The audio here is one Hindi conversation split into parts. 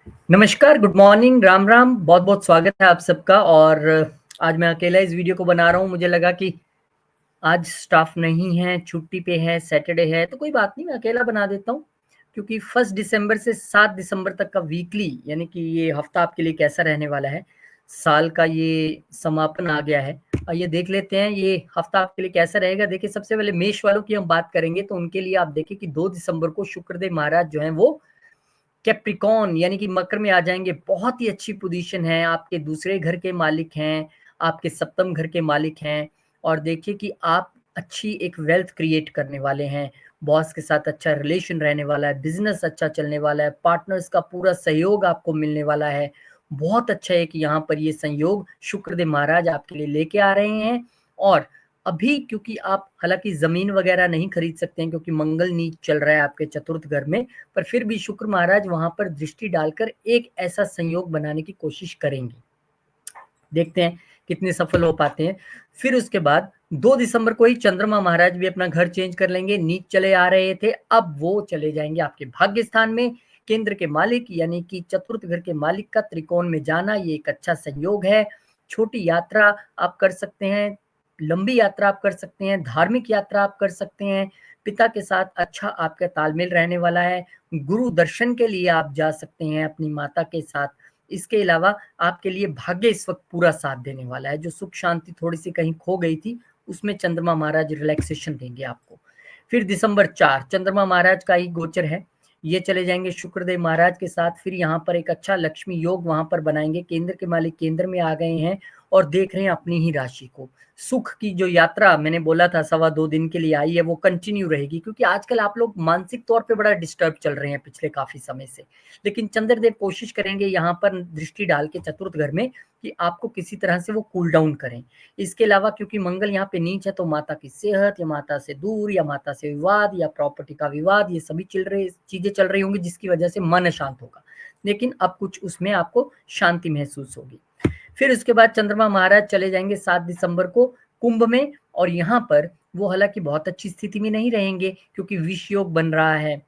नमस्कार, गुड मॉर्निंग, राम राम। बहुत बहुत स्वागत है आप सबका। और आज मैं अकेला इस वीडियो को बना रहा हूँ। मुझे लगा कि आज स्टाफ नहीं है, छुट्टी पे है, सैटरडे है, तो कोई बात नहीं, मैं अकेला बना देता हूँ। क्योंकि 1 दिसंबर से 7 दिसंबर तक का वीकली यानी कि ये हफ्ता आपके लिए कैसा रहने वाला है, साल का ये समापन आ गया है। आइए देख लेते हैं ये हफ्ता आपके लिए कैसा रहेगा। देखिए, सबसे पहले मेष वालों की हम बात करेंगे, तो उनके लिए आप देखिए कि 2 दिसंबर को शुक्रदेव महाराज जो है वो कैप्रिकॉन यानी कि मकर में आ जाएंगे। बहुत ही अच्छी पोजीशन है, आपके दूसरे घर के मालिक हैं, आपके सप्तम घर के मालिक हैं। और देखिए कि आप अच्छी एक वेल्थ क्रिएट करने वाले हैं, बॉस के साथ अच्छा रिलेशन रहने वाला है, बिजनेस अच्छा चलने वाला है, पार्टनर्स का पूरा सहयोग आपको मिलने वाला है। बहुत अच्छा है कि यहाँ पर ये संयोग शुक्रदेव महाराज आपके लिए लेके आ रहे हैं। और अभी क्योंकि आप हालांकि जमीन वगैरह नहीं खरीद सकते हैं क्योंकि मंगल नीच चल रहा है आपके चतुर्थ घर में, पर फिर भी शुक्र महाराज वहां पर दृष्टि डालकर एक ऐसा संयोग बनाने की कोशिश करेंगे। देखते हैं कितने सफल हो पाते हैं। फिर उसके बाद 2 दिसंबर को ही चंद्रमा महाराज भी अपना घर चेंज कर लेंगे। नीच चले आ रहे थे, अब वो चले जाएंगे आपके भाग्य स्थान में। केंद्र के मालिक यानी कि चतुर्थ घर के मालिक का त्रिकोण में जाना, ये एक अच्छा संयोग है। छोटी यात्रा आप कर सकते हैं, लंबी यात्रा आप कर सकते हैं, धार्मिक यात्रा आप कर सकते हैं। पिता के साथ अच्छा आपका तालमेल रहने वाला है। गुरु दर्शन के लिए आप जा सकते हैं अपनी माता के साथ। इसके अलावा आपके लिए भाग्य इस वक्त पूरा साथ देने वाला है। जो सुख शांति थोड़ी सी कहीं खो गई थी, उसमें चंद्रमा महाराज रिलैक्सेशन देंगे आपको। फिर दिसंबर 4 चंद्रमा महाराज का ही गोचर है, ये चले जाएंगे शुक्रदेव महाराज के साथ। फिर यहाँ पर एक अच्छा लक्ष्मी योग वहां पर बनाएंगे। केंद्र के मालिक केंद्र में आ गए हैं और देख रहे हैं अपनी ही राशि को। सुख की जो यात्रा मैंने बोला था 2.25 दिन के लिए आई है, वो कंटिन्यू रहेगी। क्योंकि आजकल आप लोग मानसिक तौर पे बड़ा डिस्टर्ब चल रहे हैं पिछले काफी समय से। लेकिन चंद्रदेव कोशिश करेंगे यहाँ पर दृष्टि डाल के चतुर्थ घर में कि आपको किसी तरह से वो कूल डाउन करें। इसके अलावा क्योंकि मंगल यहाँ पे नीच है, तो माता की सेहत या माता से दूर या माता से विवाद या प्रॉपर्टी का विवाद, ये सभी चीजें चल रही होंगी जिसकी वजह से मन अशांत होगा। लेकिन अब कुछ उसमें आपको शांति महसूस होगी। फिर उसके बाद चंद्रमा महाराज चले जाएंगे 7 दिसंबर को कुंभ में। और यहाँ पर वो हालांकि बहुत अच्छी स्थिति में नहीं रहेंगे क्योंकि विष योग बन रहा है।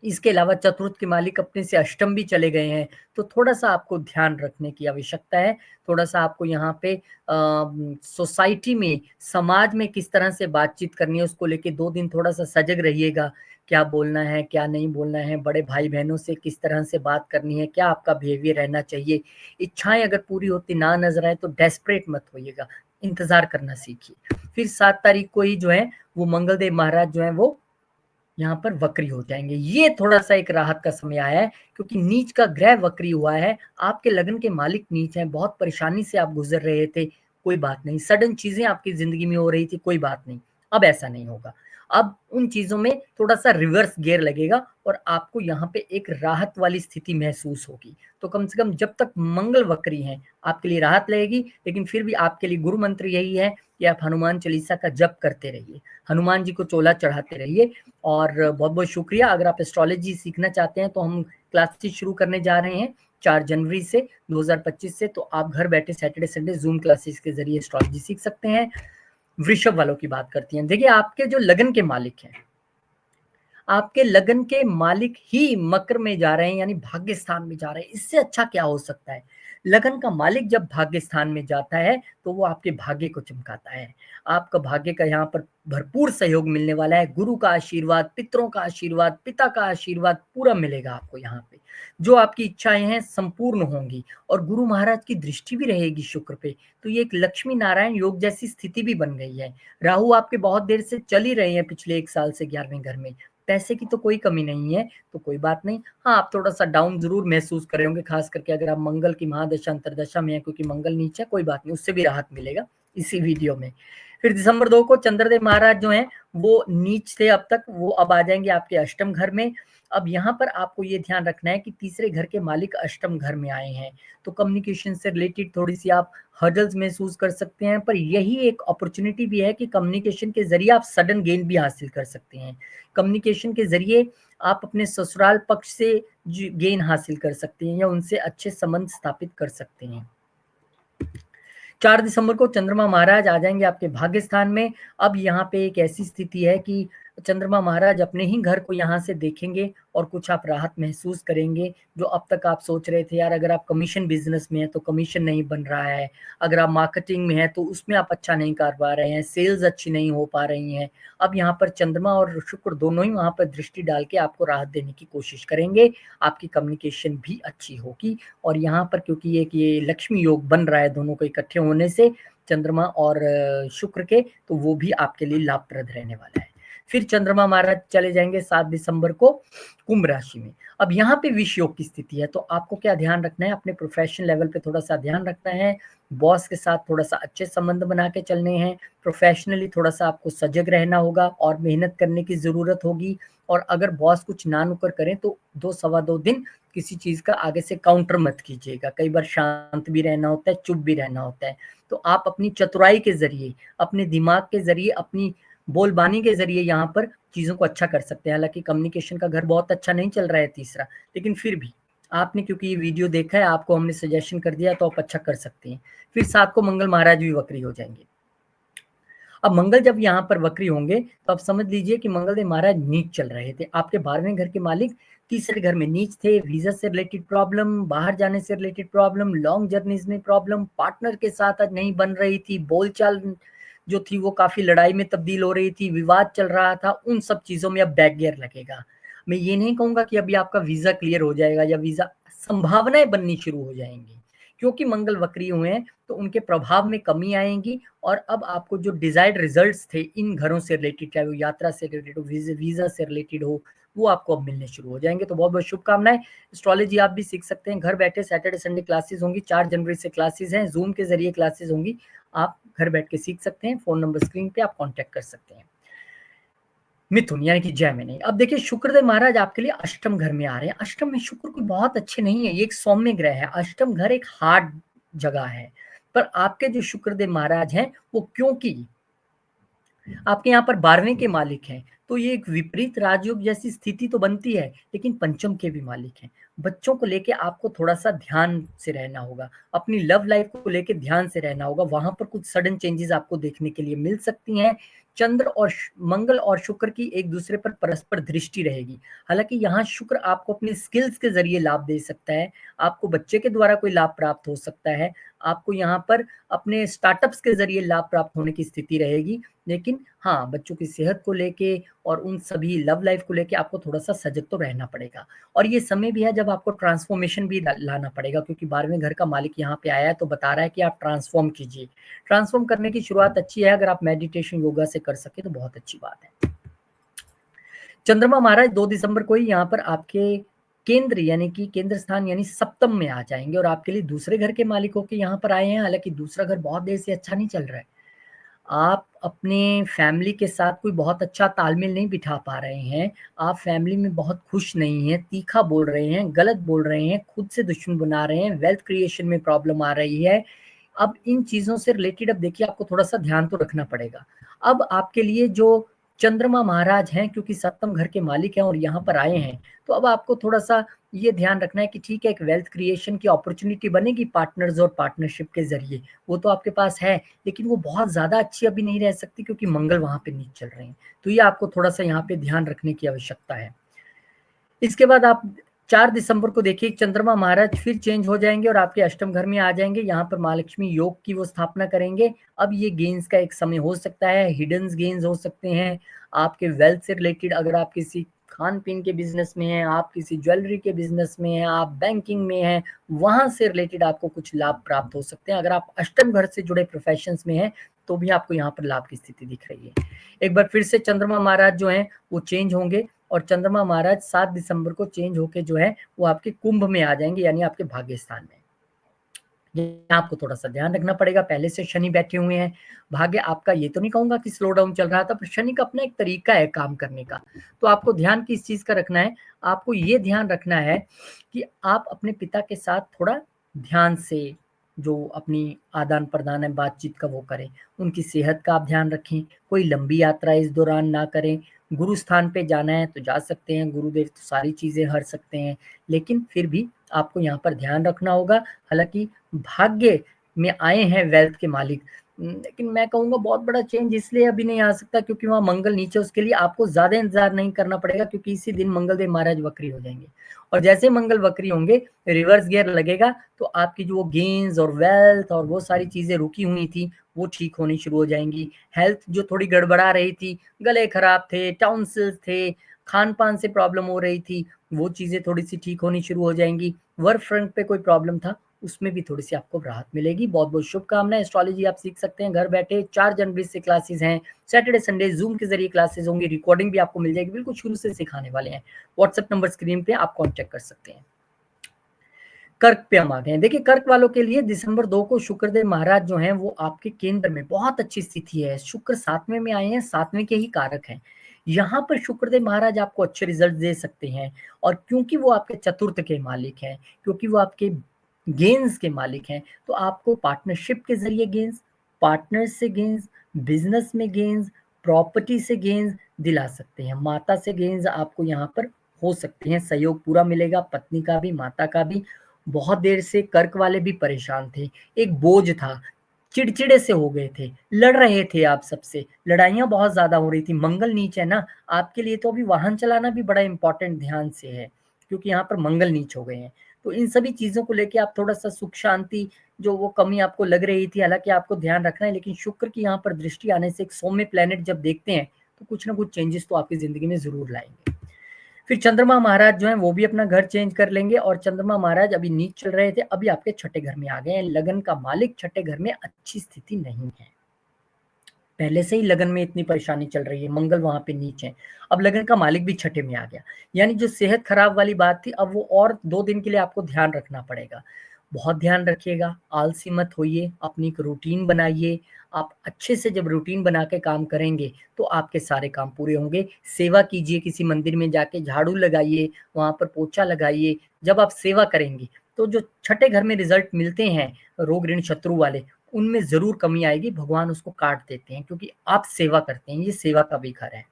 इसके अलावा चतुर्थ के मालिक अपने से अष्टम भी चले गए हैं, तो थोड़ा सा आपको ध्यान रखने की आवश्यकता है। थोड़ा सा आपको यहाँ पे सोसाइटी में, समाज में किस तरह से बातचीत करनी है उसको लेके 2 दिन थोड़ा सा सजग रहिएगा। क्या बोलना है, क्या नहीं बोलना है, बड़े भाई बहनों से किस तरह से बात करनी है, क्या आपका बिहेवियर रहना चाहिए। इच्छाएं अगर पूरी होती ना नजर आए तो डेस्परेट मत होइएगा, इंतजार करना सीखिए। फिर 7 तारीख को ही जो है वो मंगलदेव महाराज जो है वो यहाँ पर वक्री हो जाएंगे। ये थोड़ा सा एक राहत का समय आया है क्योंकि नीच का ग्रह वक्री हुआ है। आपके लगन के मालिक नीच हैं, बहुत परेशानी से आप गुजर रहे थे, कोई बात नहीं। सडन चीजें आपकी जिंदगी में हो रही थी, कोई बात नहीं, अब ऐसा नहीं होगा। अब उन चीजों में थोड़ा सा रिवर्स गियर लगेगा और आपको यहाँ पे एक राहत वाली स्थिति महसूस होगी। तो कम से कम जब तक मंगल वक्री हैं आपके लिए राहत लगेगी। लेकिन फिर भी आपके लिए गुरु मंत्र यही है कि आप हनुमान चालीसा का जप करते रहिए, हनुमान जी को चोला चढ़ाते रहिए। और बहुत बहुत शुक्रिया। अगर आप एस्ट्रोलॉजी सीखना चाहते हैं तो हम क्लासेस शुरू करने जा रहे हैं 4 जनवरी से 2025 से। तो आप घर बैठे सैटरडे संडे जूम क्लासेस के जरिए एस्ट्रोलॉजी सीख सकते हैं। वृषभ वालों की बात करती हैं। देखिए, आपके जो लगन के मालिक हैं, आपके लगन के मालिक ही मकर में जा रहे हैं यानी भाग्य स्थान में जा रहे हैं। इससे अच्छा क्या हो सकता है। लगन का मालिक जब भाग्य स्थान में जाता है तो वो आपके भाग्य को चमकाता है। आपका भाग्य का यहाँ पर भरपूर सहयोग मिलने वाला है। गुरु का आशीर्वाद, पितरों का आशीर्वाद, पिता का आशीर्वाद पूरा मिलेगा आपको। यहाँ पे जो आपकी इच्छाएं हैं संपूर्ण होंगी। और गुरु महाराज की दृष्टि भी रहेगी शुक्र पे, तो ये एक लक्ष्मी नारायण योग जैसी स्थिति भी बन गई है। राहु आपके बहुत देर से चल ही रहे हैं, पिछले 1 साल से 11वें घर में। पैसे की तो कोई कमी नहीं है, तो कोई बात नहीं। हाँ, आप थोड़ा सा डाउन जरूर महसूस कर रहे होंगे, खास करके अगर आप मंगल की महादशा अंतरदशा में है, क्योंकि मंगल नीचे है। कोई बात नहीं, उससे भी राहत मिलेगा इसी वीडियो में। फिर दिसंबर 2 को चंद्रदेव महाराज जो हैं वो नीच थे अब तक, वो अब आ जाएंगे आपके अष्टम घर में। अब यहाँ पर आपको ये ध्यान रखना है कि तीसरे घर के मालिक अष्टम घर में आए हैं, तो कम्युनिकेशन से रिलेटेड थोड़ी सी आप हर्डल्स महसूस कर सकते हैं। पर यही एक अपॉर्चुनिटी भी है कि कम्युनिकेशन के जरिए आप सडन गेन भी हासिल कर सकते हैं। कम्युनिकेशन के जरिए आप अपने ससुराल पक्ष से गेन हासिल कर सकते हैं या उनसे अच्छे संबंध स्थापित कर सकते हैं। 4 दिसंबर को चंद्रमा महाराज आ जाएंगे आपके भाग्य स्थान में। अब यहाँ पे एक ऐसी स्थिति है कि चंद्रमा महाराज अपने ही घर को यहाँ से देखेंगे और कुछ आप राहत महसूस करेंगे। जो अब तक आप सोच रहे थे यार अगर आप कमीशन बिजनेस में हैं तो कमीशन नहीं बन रहा है, अगर आप मार्केटिंग में हैं तो उसमें आप अच्छा नहीं कर पा रहे हैं, सेल्स अच्छी नहीं हो पा रही हैं, अब यहाँ पर चंद्रमा और शुक्र दोनों ही वहाँ पर दृष्टि डाल के आपको राहत देने की कोशिश करेंगे। आपकी कम्युनिकेशन भी अच्छी होगी और यहाँ पर क्योंकि ये लक्ष्मी योग बन रहा है दोनों को इकट्ठे होने से, चंद्रमा और शुक्र के, तो वो भी आपके लिए लाभप्रद रहने वाला है। फिर चंद्रमा महाराज चले जाएंगे 7 दिसंबर को कुंभ राशि में। अब यहाँ पे विष योग की स्थिति है, तो आपको क्या ध्यान रखना है, अपने प्रोफेशनल लेवल पे थोड़ा सा ध्यान रखना है, बॉस के साथ थोड़ा सा अच्छे संबंध बना के चलने हैं, प्रोफेशनली थोड़ा सा आपको सजग रहना होगा और मेहनत करने की जरूरत होगी। और अगर बॉस कुछ ना नुकर करें तो 2-2.25 दिन किसी चीज का आगे से काउंटर मत कीजिएगा। कई बार शांत भी रहना होता है, चुप भी रहना होता है। तो आप अपनी चतुराई के जरिए, अपने दिमाग के जरिए, अपनी बोलबानी के जरिए यहाँ पर चीजों को अच्छा कर सकते हैं। हालांकि कम्युनिकेशन का घर बहुत अच्छा नहीं चल रहा है तीसरा, लेकिन फिर भी आपने क्योंकि ये वीडियो देखा है, आपको हमने सजेशन कर दिया, तो आप अच्छा कर सकते हैं। फिर 7 को मंगल महाराज भी वक्री हो जाएंगे। अब मंगल जब यहाँ पर वक्री होंगे तो आप समझ लीजिए कि मंगल देव महाराज नीच चल रहे थे, आपके 12वें घर के मालिक तीसरे घर में नीच थे। वीजा से रिलेटेड प्रॉब्लम, बाहर जाने से रिलेटेड प्रॉब्लम, लॉन्ग जर्नीज में प्रॉब्लम, पार्टनर के साथ आज नहीं बन रही थी, बोलचाल जो थी वो काफी लड़ाई में तब्दील हो रही थी, विवाद चल रहा था, उन सब चीजों में अब बैक गियर लगेगा। मैं ये नहीं कहूंगा कि अभी आपका वीजा क्लियर हो जाएगा या वीजा, संभावनाएं बननी शुरू हो जाएंगी क्योंकि मंगल वक्री हुए हैं, तो उनके प्रभाव में कमी आएगी। और अब आपको जो डिजायर्ड रिजल्ट्स थे इन घरों से रिलेटेड, चाहे वो यात्रा से रिलेटेड हो, वीजा से रिलेटेड हो, वो आपको अब मिलने शुरू हो जाएंगे। तो बहुत बहुत शुभकामनाएं। एस्ट्रोलॉजी आप भी सीख सकते हैं घर बैठे, सैटरडे संडे क्लासेस होंगी, 4 जनवरी से क्लासेस हैं, जूम के जरिए क्लासेस होंगी, आप घर बैठ के सीख सकते हैं। फोन नंबर स्क्रीन पे आप कांटेक्ट कर सकते हैं। मिथुन यानी कि जय में नहीं। अब देखिए शुक्रदेव महाराज आपके लिए अष्टम घर में आ रहे हैं। अष्टम में शुक्र कोई बहुत अच्छे नहीं है, ये एक सौम्य ग्रह है। अष्टम घर एक हार्ड जगह है, पर आपके जो शुक्रदेव महाराज हैं वो क्योंकि आपके यहाँ पर 12वें के मालिक हैं, तो ये एक विपरीत राजयोग जैसी स्थिति तो बनती है, लेकिन पंचम के भी मालिक हैं। बच्चों को लेके आपको थोड़ा सा ध्यान से रहना होगा, अपनी लव लाइफ को लेके ध्यान से रहना होगा, वहां पर कुछ सडन चेंजेस आपको देखने के लिए मिल सकती हैं। चंद्र और मंगल और शुक्र की एक दूसरे पर परस्पर दृष्टि रहेगी। हालांकि यहाँ शुक्र आपको अपने स्किल्स के जरिए लाभ दे सकता है, आपको बच्चे के द्वारा कोई लाभ प्राप्त हो सकता है, आपको यहाँ पर अपने स्टार्टअप्स के जरिए लाभ प्राप्त होने की स्थिति रहेगी। लेकिन हाँ, बच्चों की सेहत को लेके और उन सभी लव लाइफ को लेके आपको थोड़ा सा सजग तो रहना पड़ेगा। और ये समय भी है जब आपको ट्रांसफॉर्मेशन भी लाना पड़ेगा, क्योंकि 12वें घर का मालिक यहाँ पे आया है तो बता रहा है कि आप ट्रांसफॉर्म कीजिए। ट्रांसफॉर्म करने की शुरुआत अच्छी है, अगर आप मेडिटेशन योगा से कर सके तो बहुत अच्छी बात है। चंद्रमा महाराज 2 दिसंबर को ही यहाँ पर आपके केंद्र यानी कि केंद्र स्थान यानी सप्तम में आ जाएंगे और आपके लिए दूसरे घर के मालिकों के यहाँ पर आए हैं। हालांकि दूसरा घर बहुत देर से अच्छा नहीं चल रहा है, आप अपने फैमिली के साथ कोई बहुत अच्छा तालमेल नहीं बिठा पा रहे हैं, आप फैमिली में बहुत खुश नहीं हैं, तीखा बोल रहे हैं, गलत बोल रहे हैं, खुद से दुश्मन बना रहे हैं, वेल्थ क्रिएशन में प्रॉब्लम आ रही है। अब इन चीजों से रिलेटेड अब देखिए आपको थोड़ा सा ध्यान तो रखना पड़ेगा। अब आपके लिए जो चंद्रमा महाराज हैं, क्योंकि सप्तम घर के मालिक हैं और यहाँ पर आए हैं, तो अब आपको थोड़ा सा ये ध्यान रखना है कि ठीक है, एक वेल्थ क्रिएशन की अपॉर्चुनिटी बनेगी पार्टनर्स और पार्टनरशिप के जरिए, वो तो आपके पास है, लेकिन वो बहुत ज्यादा अच्छी अभी नहीं रह सकती क्योंकि मंगल वहां पे नीच चल रहे हैं। तो ये आपको थोड़ा सा यहाँ पे ध्यान रखने की आवश्यकता है। इसके बाद आप 4 दिसंबर को देखिए चंद्रमा महाराज फिर चेंज हो जाएंगे और आपके अष्टम घर में आ जाएंगे। यहाँ पर महालक्ष्मी योग की वो स्थापना करेंगे। अब ये गेन्स का एक समय हो सकता है, हिडन गेन्स हो सकते हैं आपके वेल्थ से रिलेटेड। अगर आप किसी खान पीन के बिजनेस में हैं, आप किसी ज्वेलरी के बिजनेस में हैं, आप बैंकिंग में हैं, वहां से रिलेटेड आपको कुछ लाभ प्राप्त हो सकते हैं। अगर आप अष्टम घर से जुड़े प्रोफेशंस में हैं तो भी आपको यहाँ पर लाभ की स्थिति दिख रही है। एक बार फिर से चंद्रमा महाराज जो हैं वो चेंज होंगे और चंद्रमा महाराज 7 दिसंबर को चेंज होके जो है वो आपके कुंभ में आ जाएंगे, यानी आपके भाग्य स्थान में। ये आपको थोड़ा सा ध्यान रखना पड़ेगा, पहले से शनि बैठे हुए हैं। भाग्य आपका ये तो नहीं कहूंगा कि स्लो डाउन चल रहा था, पर शनि का अपना एक तरीका है काम करने का। तो आपको ध्यान किस चीज का रखना है, आपको ये ध्यान रखना है कि आप अपने पिता के साथ थोड़ा ध्यान से जो अपनी आदान प्रदान है बातचीत का वो करें, उनकी सेहत का आप ध्यान रखें, कोई लंबी यात्रा इस दौरान ना करें। गुरु स्थान पे जाना है तो जा सकते हैं, गुरुदेव तो सारी चीजें हर सकते हैं, लेकिन फिर भी आपको यहाँ पर ध्यान रखना होगा। हालांकि भाग्य में आए हैं वेल्थ के मालिक, लेकिन मैं कहूँगा बहुत बड़ा चेंज इसलिए अभी नहीं आ सकता क्योंकि वहाँ मंगल नीचे, उसके लिए आपको ज़्यादा इंतज़ार नहीं करना पड़ेगा क्योंकि इसी दिन मंगलदेव महाराज वक्री हो जाएँगे और जैसे मंगल वक्री होंगे, रिवर्स गियर लगेगा तो आपकी जो वो गेन्स और वेल्थ और वो सारी चीज़ें रुकी हुई थी, वो ठीक होनी शुरू हो जाएँगी। हेल्थ जो थोड़ी गड़बड़ा रही थी, गले खराब थे, टॉन्सिल्स थे, खान-पान से प्रॉब्लम हो रही थी, वो चीज़ें थोड़ी-सी ठीक होनी शुरू हो जाएँगी। वर्क फ्रंट पे कोई प्रॉब्लम था, उसमें भी थोड़ी-सी आपको राहत मिलेगी। बहुत-बहुत शुभकामनाएँ। एस्ट्रोलॉजी आप सीख सकते हैं घर बैठे। 4 जनवरी से क्लासेस हैं। सैटरडे, संडे ज़ूम के ज़रिए क्लासेस होंगी। रिकॉर्डिंग भी आपको मिल जाएगी। बिल्कुल शुरू से सिखाने वाले हैं। व्हाट्सएप नंबर स्क्रीन पे आप कॉन्टैक्ट कर सकते हैं। कर्क पे हम आ गए हैं। देखिए कर्क वालों के लिए दिसंबर 2 को शुक्रदेव महाराज जो हैं वो आपके केंद्र में बहुत अच्छी स्थिति है। शुक्र 7वें में आए हैं, 7वें के ही कारक हैं। यहाँ पर शुक्रदेव महाराज आपको अच्छे रिजल्ट दे सकते हैं और क्योंकि वो आपके चतुर्थ के मालिक हैं, क्योंकि वो आपके गेन्स के मालिक हैं, तो आपको पार्टनरशिप के ज़रिए गेन्स, पार्टनर्स से गेन्स, बिज़नेस में गेन्स, प्रॉपर्टी से गेन्स दिला सकते हैं। माता से गेन्स आपको यहाँ पर हो सकते हैं, सहयोग पूरा मिलेगा, पत्नी का भी, माता का भी। बहुत देर से कर्क वाले भी परेशान थे, एक बोझ था, चिड़चिड़े से हो गए थे, लड़ रहे थे आप सबसे, लड़ाइयाँ बहुत ज़्यादा हो रही थी, मंगल नीच है ना, आपके लिए तो अभी वाहन चलाना भी बड़ा इम्पोर्टेंट ध्यान से है, क्योंकि यहाँ पर मंगल नीच हो गए हैं। तो इन सभी चीज़ों को लेके आप थोड़ा-सा सुख शांति जो वो कमी आपको लग रही थी, हालाँकि आपको ध्यान रखना है, लेकिन शुक्र की यहाँ पर दृष्टि आने से एक सौम्य प्लैनेट जब देखते हैं, तो कुछ ना कुछ चेंजेस तो आपकी ज़िंदगी में ज़रूर लाएँगे। फिर चंद्रमा महाराज जो हैं वो भी अपना घर चेंज कर लेंगे और चंद्रमा महाराज अभी नीच चल रहे थे, अभी आपके छठे घर में आ गए हैं। लगन का मालिक छठे घर में अच्छी स्थिति नहीं है। पहले से ही लगन में इतनी परेशानी चल रही है, मंगल वहाँ पे नीच है। अब लगन का मालिक भी छठे में आ गया। यानी जो सेहत खराब वाली बात थी, अब वो और 2 दिन के लिए आपको ध्यान रखना पड़ेगा। बहुत ध्यान रखिएगा, आलसी मत होइए, अपनी एक रूटीन बनाइए। आप अच्छे से जब रूटीन बना के काम करेंगे, तो आपके सारे काम पूरे होंगे। सेवा कीजिए, किसी मंदिर में जाके झाड़ू लगाइए, वहाँ पर पोछा लगाइए। जब आप सेवा करेंगे, तो जो छठे घर में रिज़ल्ट मिलते हैं, रोग ऋण शत्रु वाले, उनमें ज़रूर कमी आएगी, भगवान उसको काट देते हैं क्योंकि आप सेवा करते हैं, ये सेवा का भी घर है।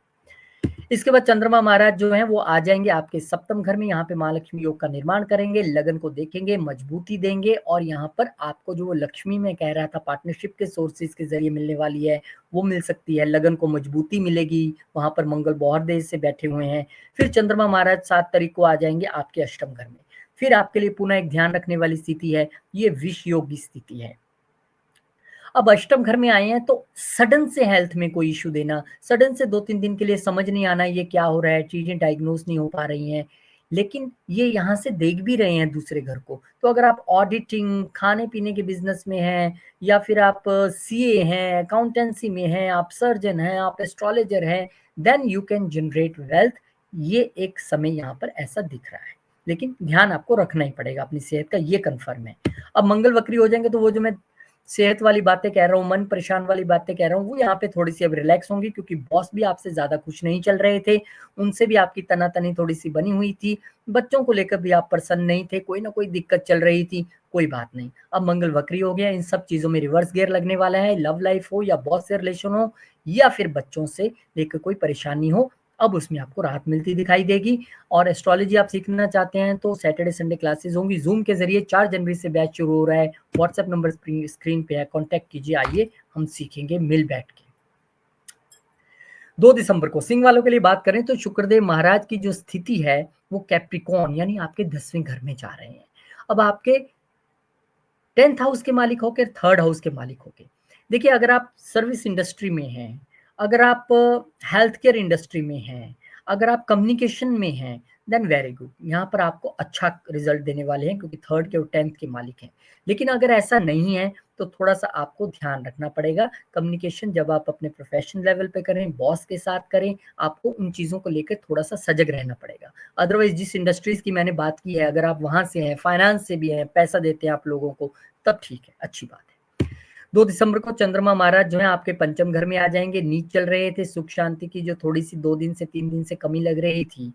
इसके बाद चंद्रमा महाराज जो हैं वो आ जाएँगे आपके सप्तम घर में, यहाँ पे महालक्ष्मी योग का निर्माण करेंगे, लगन को देखेंगे, मजबूती देंगे और यहाँ पर आपको जो वो लक्ष्मी मैं कह रहा था पार्टनरशिप के सोर्सेज़ के ज़रिए मिलने वाली है, वो मिल सकती है। लगन को मजबूती मिलेगी, वहाँ पर मंगल बहुत देर से बैठे हुए हैं। फिर चंद्रमा महाराज 7 तारीख को आ जाएँगे आपके अष्टम घर में। फिर आपके लिए पुनः एक ध्यान रखने वाली स्थिति है, ये विष योग की स्थिति है। अब अष्टम घर में आए हैं तो सडन से हेल्थ में कोई इश्यू देना, सडन से 2-3 दिन के लिए समझ नहीं आना ये क्या हो रहा है, चीज़ें डायग्नोज़ नहीं हो पा रही हैं। लेकिन ये यहाँ से देख भी रहे हैं दूसरे घर को। तो अगर आप ऑडिटिंग, खाने-पीने के बिज़नेस में हैं या फिर आप सीए हैं, अकाउंटेंसी में हैं, आप सर्जन हैं, आप एस्ट्रोलॉजर हैं, then you can generate wealth. ये एक समय यहाँ पर ऐसा दिख रहा है। लेकिन ध्यान आपको रखना ही पड़ेगा अपनी सेहत का, ये कन्फर्म है। अब मंगल वक्री हो जाएँगे तो वो जो मैं सेहत वाली बातें कह रहा हूँ, मन परेशान वाली बातें कह रहा हूँ, वो यहाँ पे थोड़ी-सी अब रिलैक्स होंगी क्योंकि बॉस भी आपसे ज़्यादा खुश नहीं चल रहे थे, उनसे भी आपकी तना-तनी थोड़ी-सी बनी हुई थी, बच्चों को लेकर भी आप प्रसन्न नहीं थे, कोई ना कोई दिक्कत चल रही थी, कोई बात नहीं। अब मंगल वक्री हो गया, इन सब चीज़ों में रिवर्स गियर लगने वाला है, लव लाइफ हो या बॉस से रिलेशन हो या फिर बच्चों से लेकर कोई परेशानी हो, अब उसमें आपको राहत मिलती दिखाई देगी। और एस्ट्रोलॉजी आप सीखना चाहते हैं तो सैटरडे, संडे क्लासेस होंगी, ज़ूम के ज़रिए 4 जनवरी से बैच शुरू हो रहा है। व्हाट्सएप नंबर स्क्रीन पे है, कॉन्टैक्ट कीजिए, आइए हम सीखेंगे मिल बैठ के। 2 दिसंबर को सिंह वालों के लिए बात करें तो शुक्रदेव महाराज की जो स्थिति है वो कैप्रिकॉर्न यानी आपके 10वें घर में जा रहे हैं। अब आपके 10th हाउस के मालिक होके 3rd हाउस के मालिक होके। देखिए अगर आप सर्विस इंडस्ट्री में हैं, अगर आप हेल्थ केयर इंडस्ट्री में हैं, अगर आप कम्युनिकेशन में हैं, देन वेरी गुड। यहाँ पर आपको अच्छा रिजल्ट देने वाले हैं क्योंकि 3rd के और 10th के मालिक हैं। लेकिन अगर ऐसा नहीं है तो थोड़ा-सा आपको ध्यान रखना पड़ेगा। कम्युनिकेशन जब आप अपने प्रोफेशनल लेवल पे करें, बॉस के साथ करें, आपको उन चीज़ों को लेकर थोड़ा-सा सजग रहना पड़ेगा। अदरवाइज़ जिस इंडस्ट्रीज़ की मैंने बात की है, अगर आप वहाँ से हैं, फाइनेंस से भी हैं, पैसा देते हैं आप लोगों को, तब ठीक है, अच्छी बात है। 2 दिसंबर को चंद्रमा महाराज जो है आपके पंचम घर में आ जाएँगे, नीच चल रहे थे, सुख शांति की जो थोड़ी-सी 2 दिन से 3 दिन से कमी लग रही थी,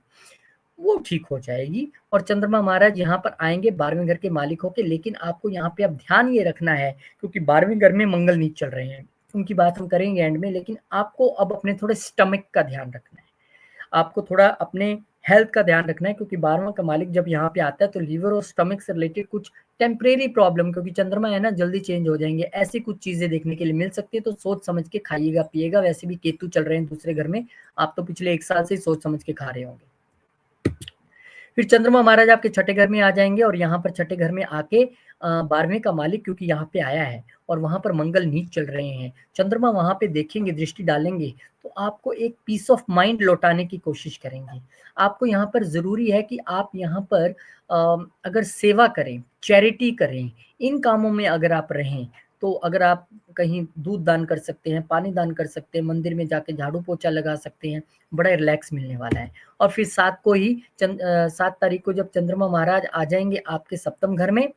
वो ठीक हो जाएगी और चंद्रमा महाराज यहाँ पर आएँगे 12वें घर के मालिक होके। लेकिन आपको यहाँ पे अब ध्यान ये रखना है क्योंकि 12वें घर में मंगल नीच चल रहे हैं, उनकी बात हम करेंगे एंड में, लेकिन आपको अब अपने थोड़े स्टमक का ध्यान रखना है। आपको थोड़ा अपने हेल्थ का ध्यान रखना है, क्योंकि 12वां का मालिक जब यहाँ पे आता है तो लीवर और स्टमक से रिलेटेड कुछ टेम्परेरी प्रॉब्लम, क्योंकि चंद्रमा है ना जल्दी चेंज हो जाएंगे, ऐसी कुछ चीजें देखने के लिए मिल सकती है। तो सोच समझ के खाइएगा पिएगा। वैसे भी केतु चल रहे हैं दूसरे घर में, आप तो पिछले 1 साल से ही सोच समझ के खा रहे होंगे। फिर चंद्रमा महाराज आपके छठे घर में आ जाएंगे और यहाँ पर छठे घर में आके 12वें का मालिक क्योंकि यहाँ पे आया है और वहां पर मंगल नीच चल रहे हैं, चंद्रमा वहां पे देखेंगे, दृष्टि डालेंगे, तो आपको एक पीस ऑफ माइंड लौटाने की कोशिश करेंगे। आपको यहाँ पर जरूरी है कि आप यहाँ पर अगर सेवा करें, चैरिटी करें, इन कामों में अगर आप रहें, तो अगर आप कहीं दूध दान कर सकते हैं, पानी दान कर सकते हैं, मंदिर में जाके झाड़ू पोछा लगा सकते हैं, बड़ा रिलैक्स मिलने वाला है। और फिर 7 तारीख को जब चंद्रमा महाराज आ जाएंगे आपके सप्तम घर में,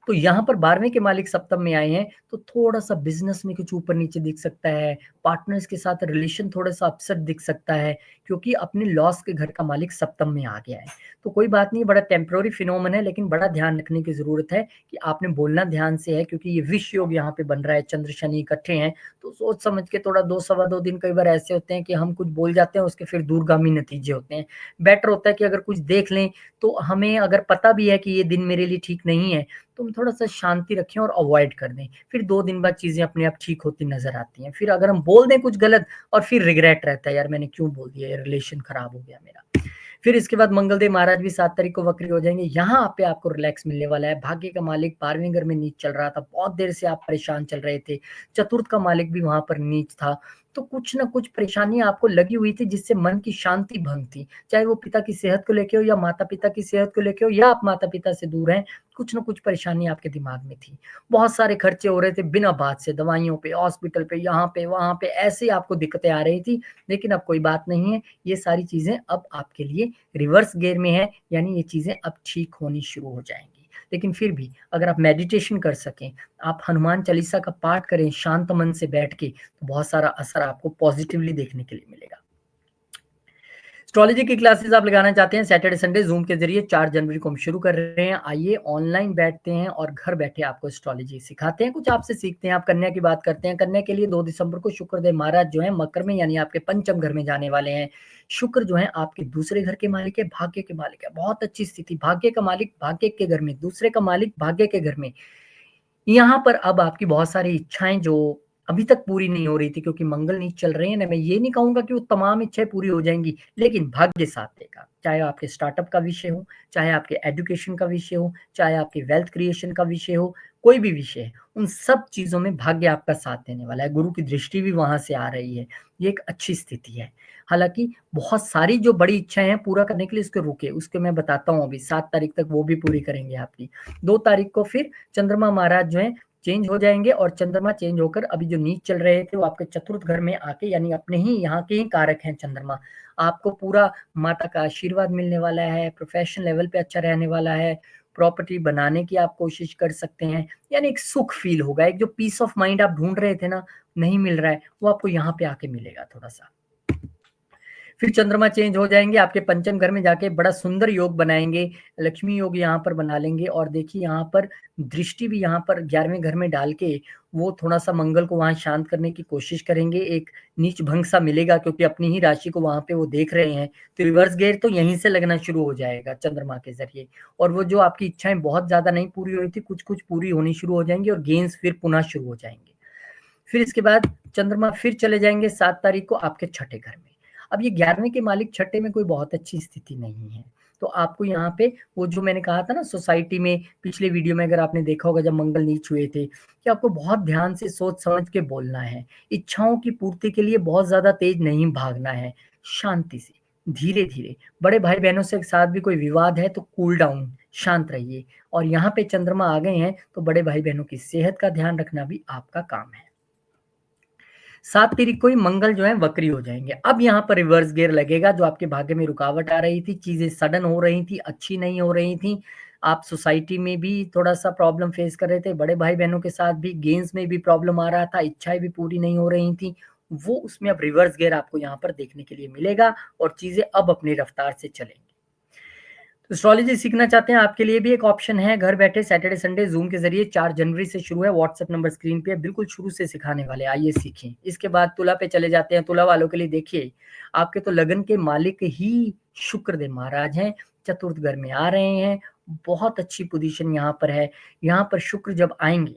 तो यहाँ पर 12वें के मालिक सप्तम में आए हैं, तो थोड़ा सा बिजनेस में कुछ ऊपर नीचे दिख सकता है, पार्टनर्स के साथ रिलेशन थोड़ा सा अपसेट दिख सकता है, क्योंकि अपने लॉस के घर का मालिक सप्तम में आ गया है। तो कोई बात नहीं, बड़ा टेम्पररी फिनोमेन है, लेकिन बड़ा ध्यान रखने की जरूरत है कि आपने बोलना ध्यान से है, क्योंकि ये विष योग यहाँ पे बन रहा है, चंद्र शनि इकट्ठे हैं, तो सोच समझ के थोड़ा 2 सवा 2 दिन कई बार ऐसे होते हैं कि हम कुछ बोल जाते हैं, उसके फिर दूरगामी नतीजे होते हैं। बेटर होता है कि अगर कुछ देख लें, तो हमें अगर पता भी है कि ये दिन मेरे लिए ठीक नहीं है, तो हम थोड़ा सा शांति रखें और अवॉइड कर दें, फिर 2 दिन बाद चीजें अपने आप ठीक होती नजर आती हैं। फिर अगर हम बोल दें कुछ गलत और फिर रिग्रेट रहता है, यार मैंने क्यों बोल दिया, ये रिलेशन खराब हो गया मेरा। फिर इसके बाद मंगलदेव महाराज भी 7 तारीख को वक्री हो जाएंगे। यहाँ पे आपको रिलैक्स मिलने वाला है। भाग्य का मालिक 12वें घर में नीच चल रहा था, बहुत देर से आप परेशान चल रहे थे। चतुर्थ का मालिक भी वहां पर नीच था, तो कुछ ना कुछ परेशानी आपको लगी हुई थी जिससे मन की शांति भंग थी, चाहे वो पिता की सेहत को लेके हो या माता पिता की सेहत को लेके हो, या आप माता पिता से दूर हैं, कुछ ना कुछ परेशानी आपके दिमाग में थी। बहुत सारे खर्चे हो रहे थे बिना बात से, दवाइयों पे, हॉस्पिटल पे, यहाँ पे वहां पे, ऐसे आपको दिक्कतें आ रही थी। लेकिन अब कोई बात नहीं है, ये सारी चीजें अब आपके लिए रिवर्स गियर में है, यानी ये चीजें अब ठीक होनी शुरू हो जाएंगी। लेकिन फिर भी अगर आप मेडिटेशन कर सकें, आप हनुमान चालीसा का पाठ करें शांत मन से बैठ के, तो बहुत सारा असर आपको पॉजिटिवली देखने के लिए मिलेगा। एस्ट्रोलॉजी की क्लासेस आप लगाना चाहते हैं सैटरडे संडे जूम के जरिए, 4 जनवरी को हम शुरू कर रहे हैं। आइए ऑनलाइन बैठते हैं और घर बैठे आपको एस्ट्रोलॉजी सिखाते हैं, कुछ आपसे सीखते हैं। आप कन्या की बात करते हैं, कन्या के लिए 2 दिसंबर को शुक्रदेव महाराज जो है मकर में यानी आपके पंचम घर में जाने वाले हैं। शुक्र जो है आपके दूसरे घर के मालिक है, भाग्य के मालिक है, बहुत अच्छी स्थिति। भाग्य का मालिक भाग्य के घर में, दूसरे का मालिक भाग्य के घर में। यहाँ पर अब आपकी बहुत सारी इच्छाएं जो अभी तक पूरी नहीं हो रही थी, क्योंकि मंगल नीच चल रहे हैं ना, मैं ये नहीं कहूंगा कि वो तमाम इच्छाएं पूरी हो जाएंगी, लेकिन भाग्य साथ देगा। चाहे आपके स्टार्टअप का विषय हो, चाहे आपके एजुकेशन का विषय हो, चाहे आपके वेल्थ क्रिएशन का विषय हो, कोई भी विषय है, उन सब चीजों में भाग्य आपका साथ देने वाला है। गुरु की दृष्टि भी वहां से आ रही है, ये एक अच्छी स्थिति है। हालांकि बहुत सारी जो बड़ी इच्छाएं हैं पूरा करने के लिए उसके रुके, उसके मैं बताता हूँ अभी। 7 तारीख तक वो भी पूरी करेंगे आपकी। 2 तारीख को फिर चंद्रमा महाराज जो है चेंज हो जाएंगे, और चंद्रमा चेंज होकर अभी जो नीच चल रहे थे वो आपके चतुर्थ घर में आके, यानी अपने ही यहाँ के ही कारक हैं चंद्रमा, आपको पूरा माता का आशीर्वाद मिलने वाला है, प्रोफेशनल लेवल पे अच्छा रहने वाला है, प्रॉपर्टी बनाने की आप कोशिश कर सकते हैं, यानी एक सुख फील होगा, एक जो पीस ऑफ माइंड आप ढूंढ रहे थे ना, नहीं मिल रहा है, वो आपको यहाँ पे आके मिलेगा थोड़ा सा। फिर चंद्रमा चेंज हो जाएंगे आपके पंचम घर में जाके, बड़ा सुंदर योग बनाएंगे, लक्ष्मी योग यहाँ पर बना लेंगे। और देखिए यहाँ पर दृष्टि भी यहाँ पर 11वें घर में डाल के वो थोड़ा सा मंगल को वहां शांत करने की कोशिश करेंगे। एक नीच भंग सा मिलेगा, क्योंकि अपनी ही राशि को वहां पे वो देख रहे हैं, तो रिवर्स गेयर तो यहीं से लगना शुरू हो जाएगा चंद्रमा के जरिए। और वो जो आपकी इच्छाएं बहुत ज्यादा नहीं पूरी हुई थी, कुछ कुछ पूरी होनी शुरू हो जाएंगी और गेन्स फिर पुनः शुरू हो जाएंगे। फिर इसके बाद चंद्रमा फिर चले जाएंगे 7 तारीख को आपके छठे घर में। अब ये 11वें के मालिक छठे में कोई बहुत अच्छी स्थिति नहीं है, तो आपको यहाँ पे वो जो मैंने कहा था ना सोसाइटी में, पिछले वीडियो में अगर आपने देखा होगा जब मंगल नीच हुए थे, कि आपको बहुत ध्यान से सोच समझ के बोलना है। इच्छाओं की पूर्ति के लिए बहुत ज्यादा तेज नहीं भागना है, शांति से, धीरे धीरे। बड़े भाई बहनों से साथ भी कोई विवाद है तो कूल डाउन, शांत रहिए। और यहाँ पे चंद्रमा आ गए हैं, तो बड़े भाई बहनों की सेहत का ध्यान रखना भी आपका काम है। 7 तारीख को ही मंगल जो है वक्री हो जाएंगे। अब यहाँ पर रिवर्स गियर लगेगा, जो आपके भाग्य में रुकावट आ रही थी, चीजें सडन हो रही थी, अच्छी नहीं हो रही थी, आप सोसाइटी में भी थोड़ा सा प्रॉब्लम फेस कर रहे थे, बड़े भाई बहनों के साथ भी गेम्स में भी प्रॉब्लम आ रहा था, इच्छाएं भी पूरी नहीं हो रही थी, वो उसमें अब रिवर्स गियर आपको यहाँ पर देखने के लिए मिलेगा और चीजें अब अपनी रफ्तार से चलेंगी। तो एस्ट्रोलॉजी सीखना चाहते हैं, आपके लिए भी एक ऑप्शन है। घर बैठे सैटरडे संडे जूम के जरिए 4 जनवरी से शुरू है। व्हाट्सएप नंबर स्क्रीन पे है, बिल्कुल शुरू से सिखाने वाले, आइए सीखें। इसके बाद तुला पे चले जाते हैं। तुला वालों के लिए देखिए, आपके तो लगन के मालिक ही शुक्रदेव महाराज हैं, चतुर्थ घर में आ रहे हैं। बहुत अच्छी पोजीशन यहाँ पर है। यहाँ पर शुक्र जब आएंगे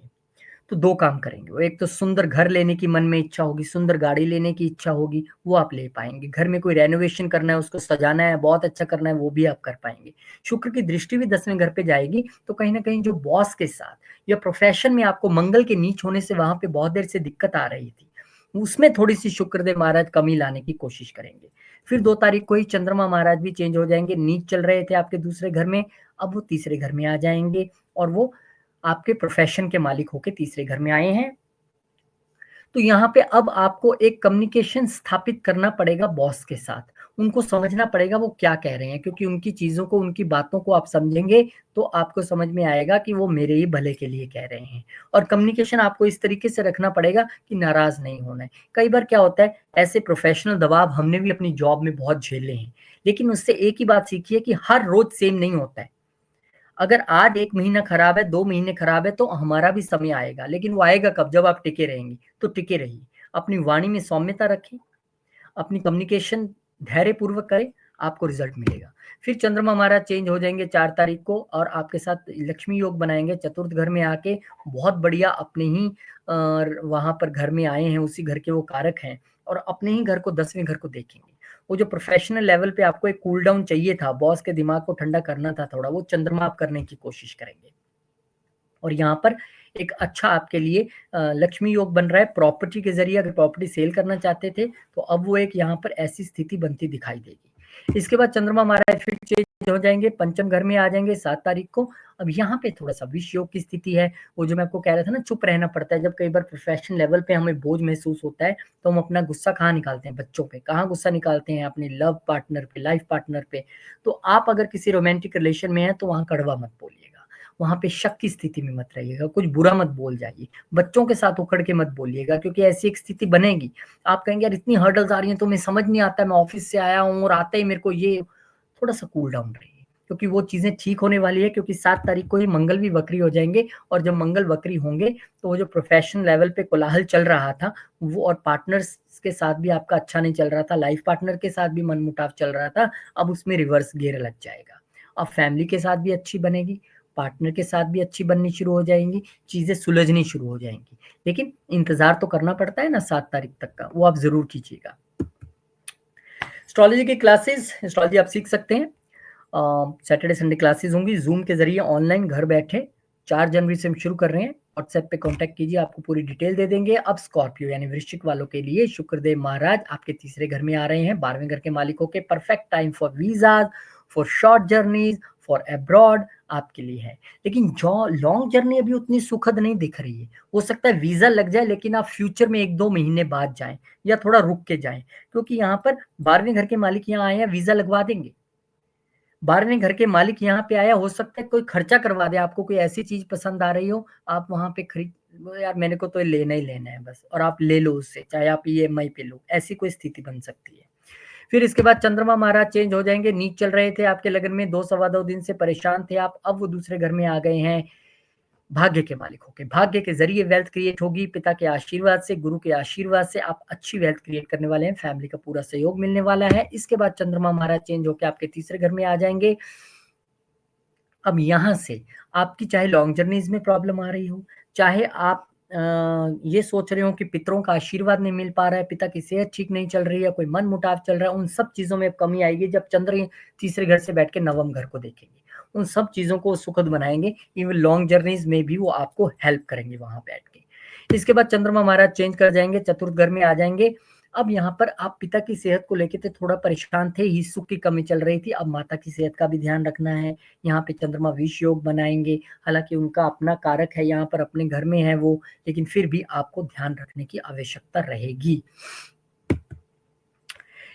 तो 2 काम करेंगे वो, एक तो सुंदर घर लेने की मन में इच्छा होगी, सुंदर गाड़ी लेने की इच्छा होगी, वो आप ले पाएंगे। घर में कोई रेनोवेशन करना है, उसको सजाना है, बहुत अच्छा करना है, वो भी आप कर पाएंगे। शुक्र की दृष्टि भी 10वें घर पे जाएगी, तो कहीं ना कहीं जो बॉस के साथ या प्रोफेशन में आपको मंगल के नीच होने से वहां पे बहुत देर से दिक्कत आ रही थी, उसमें थोड़ी सी शुक्रदेव महाराज कमी लाने की कोशिश करेंगे। फिर 2 तारीख को ही चंद्रमा महाराज भी चेंज हो जाएंगे। नीच चल रहे थे आपके दूसरे घर में, अब वो तीसरे घर में आ जाएंगे और वो आपके प्रोफेशन के मालिक होके तीसरे घर में आए हैं। तो यहाँ पे अब आपको एक कम्युनिकेशन स्थापित करना पड़ेगा बॉस के साथ। उनको समझना पड़ेगा वो क्या कह रहे हैं, क्योंकि उनकी चीजों को, उनकी बातों को आप समझेंगे तो आपको समझ में आएगा कि वो मेरे ही भले के लिए कह रहे हैं। और कम्युनिकेशन आपको इस तरीके से रखना पड़ेगा कि नाराज नहीं होना है। कई बार क्या होता है, ऐसे प्रोफेशनल दबाव हमने भी अपनी जॉब में बहुत झेले हैं, लेकिन उससे एक ही बात सीखिए कि हर रोज सेम नहीं होता है। अगर आज 1 महीना खराब है, 2 महीने खराब है, तो हमारा भी समय आएगा, लेकिन वो आएगा कब? जब आप टिके रहेंगे। तो टिके रहिए, अपनी वाणी में सौम्यता रखें, अपनी कम्युनिकेशन धैर्यपूर्वक करें, आपको रिजल्ट मिलेगा। फिर चंद्रमा महाराज चेंज हो जाएंगे 4 तारीख को और आपके साथ लक्ष्मी योग बनाएंगे चतुर्थ घर में आके। बहुत बढ़िया, अपने ही वहां पर घर में आए हैं, उसी घर के वो कारक हैं और अपने ही घर को 10वें घर को देखेंगे। वो जो प्रोफेशनल लेवल पे आपको एक कूल डाउन चाहिए था, बॉस के दिमाग को ठंडा करना था थोड़ा, वो चंद्रमा आप करने की कोशिश करेंगे। और यहाँ पर एक अच्छा आपके लिए लक्ष्मी योग बन रहा है प्रॉपर्टी के जरिए। अगर प्रॉपर्टी सेल करना चाहते थे तो अब वो एक यहाँ पर ऐसी स्थिति बनती दिखाई देगी। इसके बाद चंद्रमा महाराज फिर चेंज हो जाएंगे, पंचम घर में आ जाएंगे 7 तारीख को। अब यहाँ पे थोड़ा सा विष योग की स्थिति है। वो जो मैं आपको कह रहा था ना, चुप रहना पड़ता है। जब कई बार प्रोफेशनल लेवल पे हमें बोझ महसूस होता है तो हम अपना गुस्सा कहाँ निकालते हैं? बच्चों पे। कहाँ गुस्सा निकालते हैं? अपने लव पार्टनर पे, लाइफ पार्टनर पे। तो आप अगर किसी रोमांटिक रिलेशन में है तो वहां कड़वा मत बोलिएगा, वहां पे शक की स्थिति में मत रहिएगा, कुछ बुरा मत बोल जाइए, बच्चों के साथ उखड़ के मत बोलिएगा, क्योंकि ऐसी एक स्थिति बनेगी। आप कहेंगे यार इतनी हर्डल्स आ रही हैं तो मैं समझ नहीं आता, मैं ऑफिस से आया हूँ और आते ही मेरे को ये। थोड़ा सा कूल डाउन रहिए, क्योंकि वो चीजें ठीक होने वाली है। क्योंकि 7 तारीख को ही मंगल भी वक्री हो जाएंगे और जब मंगल वक्री होंगे तो वो जो प्रोफेशनल लेवल पे कोलाहल चल रहा था वो, और पार्टनर्स के साथ भी आपका अच्छा नहीं चल रहा था, लाइफ पार्टनर के साथ भी मनमुटाव चल रहा था, अब उसमें रिवर्स गियर लग जाएगा। अब फैमिली के साथ भी अच्छी बनेगी, पार्टनर के साथ भी अच्छी बननी शुरू हो जाएंगी, चीजें सुलझनी शुरू हो जाएंगी। लेकिन इंतजार तो करना पड़ता है ना 7 तारीख तक का, वो आप जरूर कीजिएगा। एस्ट्रोलॉजी की क्लासेस, एस्ट्रोलॉजी आप सीख सकते हैं। सैटरडे संडे क्लासेस होंगी जूम के जरिए ऑनलाइन, घर बैठे। 4 जनवरी से हम शुरू कर रहे हैं। व्हाट्सएप पे कांटेक्ट कीजिए, आपको पूरी डिटेल दे देंगे। अब स्कॉर्पियो यानी वृश्चिक वालों के लिए शुक्रदेव महाराज आपके तीसरे घर में आ रहे हैं, 12वें घर के मालिकों के। Perfect time for visas, for short journeys, for abroad आपके लिए है। लेकिन जो लॉन्ग जर्नी अभी उतनी सुखद नहीं दिख रही है। हो सकता है वीजा लग जाए, लेकिन आप फ्यूचर में 1-2 महीने बाद जाएं या थोड़ा रुक के जाएं, क्योंकि यहाँ पर 12वें घर के मालिक यहाँ आए हैं, वीजा लगवा देंगे। 12वें घर के मालिक यहाँ पे आया, हो सकता है कोई खर्चा करवा दे, आपको कोई ऐसी चीज पसंद आ रही हो, आप वहां पे खरीद, यार मेरे को तो लेना ही लेना है बस, और आप ले लो उससे, चाहे आप ईएमआई पे लो, ऐसी कोई स्थिति बन सकती है। फिर इसके बाद चंद्रमा महाराज चेंज हो जाएंगे। नीच चल रहे थे आपके लगन में, 2-2.25 दिन से परेशान थे आप, अब वो दूसरे घर में आ गए हैं भाग्य के मालिक होके। भाग्य के जरिए वेल्थ क्रिएट होगी, पिता के आशीर्वाद से, गुरु के आशीर्वाद से आप अच्छी वेल्थ क्रिएट करने वाले हैं, फैमिली का पूरा सहयोग मिलने वाला है। इसके बाद चंद्रमा महाराज चेंज होकर आपके तीसरे घर में आ जाएंगे। अब यहाँ से आपकी चाहे लॉन्ग जर्नीज में प्रॉब्लम आ रही हो, चाहे आप ये सोच रहे हो कि पितरों का आशीर्वाद नहीं मिल पा रहा है, पिता की सेहत ठीक नहीं चल रही है, कोई मन मुटाव चल रहा है, उन सब चीजों में कमी आएगी जब चंद्र तीसरे घर से बैठ के नवम घर को देखेंगे। उन सब चीजों को सुखद बनाएंगे। इवन लॉन्ग जर्नीज में भी वो आपको हेल्प करेंगे वहां बैठ के। इसके बाद चंद्रमा महाराज चेंज कर जाएंगे, चतुर्थ घर में आ जाएंगे। अब यहाँ पर आप पिता की सेहत को लेकर तो थोड़ा परेशान थे, ही सुख की कमी चल रही थी, अब माता की सेहत का भी ध्यान रखना है। यहाँ पे चंद्रमा विष योग बनाएंगे, हालांकि उनका अपना कारक है, यहाँ पर अपने घर में है वो, लेकिन फिर भी आपको ध्यान रखने की आवश्यकता रहेगी।